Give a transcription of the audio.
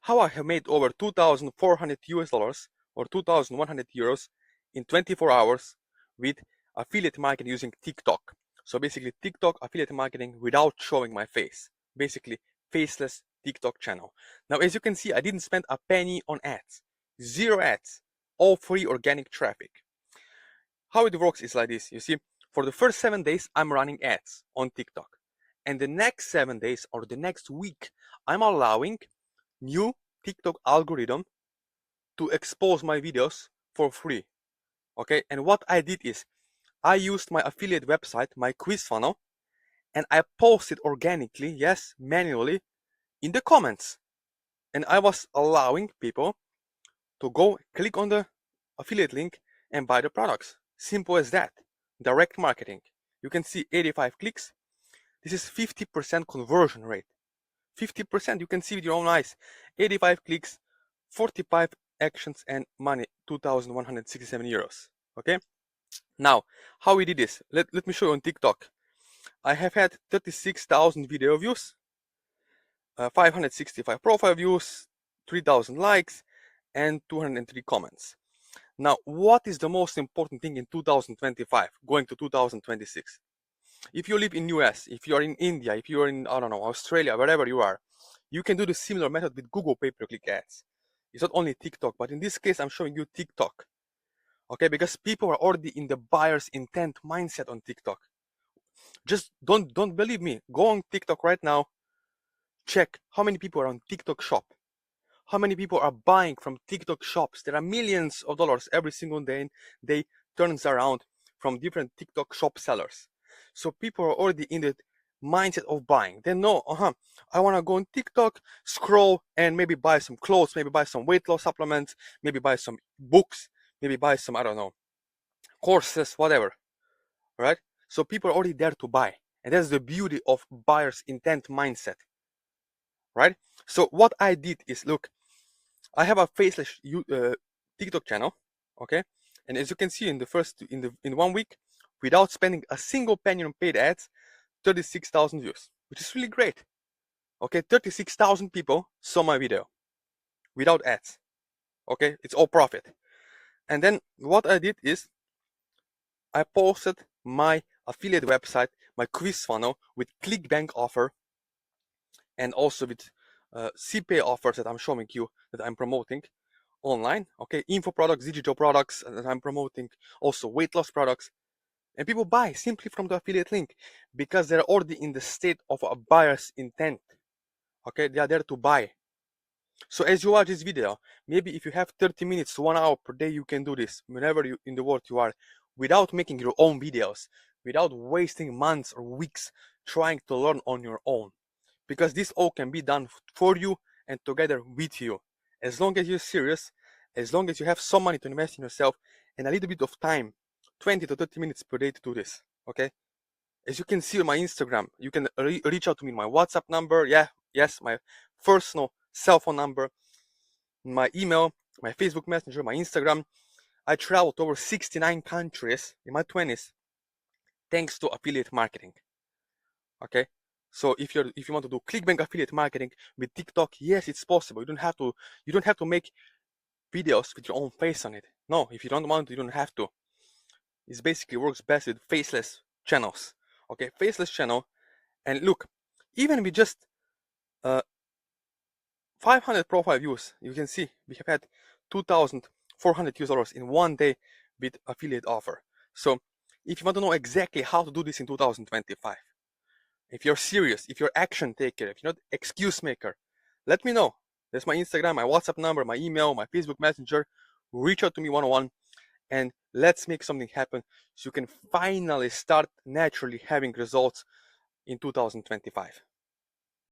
how I have made over 2,400 US dollars or 2,100 euros in 24 hours with affiliate marketing using TikTok. So basically TikTok affiliate marketing without showing my face. Basically faceless TikTok channel. Now as you can see, I didn't spend a penny on ads. Zero ads. All free organic traffic. How it works is like this. You see, for the first 7 days, I'm running ads on TikTok. And the next 7 days or the next week, I'm allowing new TikTok algorithm to expose my videos for free. Okay, and what I did is I used my affiliate website, my quiz funnel, and I posted organically, yes, manually, in the comments. And I was allowing people to go click on the affiliate link and buy the products. Simple as that. Direct marketing. You can see 85 clicks. This is 50% conversion rate. 50%, you can see with your own eyes. 85 clicks, 45 actions, and money, 2,167 euros. Okay? Now, how we did this? Let me show you on TikTok. I have had 36,000 video views, 565 profile views, 3,000 likes, and 203 comments. Now, what is the most important thing in 2025, going to 2026? If you live in US, if you're in India, if you're in, I don't know, Australia, wherever you are, you can do the similar method with Google pay-per-click ads. It's not only TikTok, but in this case, I'm showing you TikTok. Okay, because people are already in the buyer's intent mindset on TikTok. Just don't believe me. Go on TikTok right now. Check how many people are on TikTok shop. How many people are buying from TikTok shops? There are millions of dollars every single day. They turns around from different TikTok shop sellers. So people are already in the mindset of buying. They know, I want to go on TikTok, scroll, and maybe buy some clothes, maybe buy some weight loss supplements, maybe buy some books, maybe buy some, I don't know, courses, whatever. Right? So people are already there to buy. And that's the beauty of buyer's intent mindset. Right? So what I did is, look, I have a faceless TikTok channel, okay, and as you can see in 1 week, without spending a single penny on paid ads, 36,000 views, which is really great. Okay, 36,000 people saw my video without ads. Okay, it's all profit. And then what I did is I posted my affiliate website, my quiz funnel with ClickBank offer, and also with CPay offers that I'm showing you, that I'm promoting online. Okay, info products, digital products that I'm promoting, also weight loss products, and people buy simply from the affiliate link because they're already in the state of a buyer's intent. Okay, they are there to buy. So as you watch this video, maybe if you have 30 minutes to 1 hour per day, you can do this whenever you in the world you are, without making your own videos, without wasting months or weeks trying to learn on your own, because this all can be done for you and together with you. As long as you're serious, as long as you have some money to invest in yourself and a little bit of time, 20 to 30 minutes per day to do this. Okay, as you can see on my Instagram, you can reach out to me, my WhatsApp number, yes, my personal cell phone number, my email, my Facebook Messenger, my Instagram. I traveled to over 69 countries in my 20s thanks to affiliate marketing. Okay, so if you want to do ClickBank affiliate marketing with TikTok, yes, it's possible. You don't have to make videos with your own face on it. No, if you don't want to, you don't have to. It basically works best with faceless channels. Okay, faceless channel. And look, even with just 500 profile views, you can see we have had 2,400 US dollars in 1 day with affiliate offer. So if you want to know exactly how to do this in 2025, if you're serious, if you're action taker, if you're not excuse maker, let me know. That's my Instagram, my WhatsApp number, my email, my Facebook Messenger. Reach out to me one-on-one and let's make something happen so you can finally start naturally having results in 2025.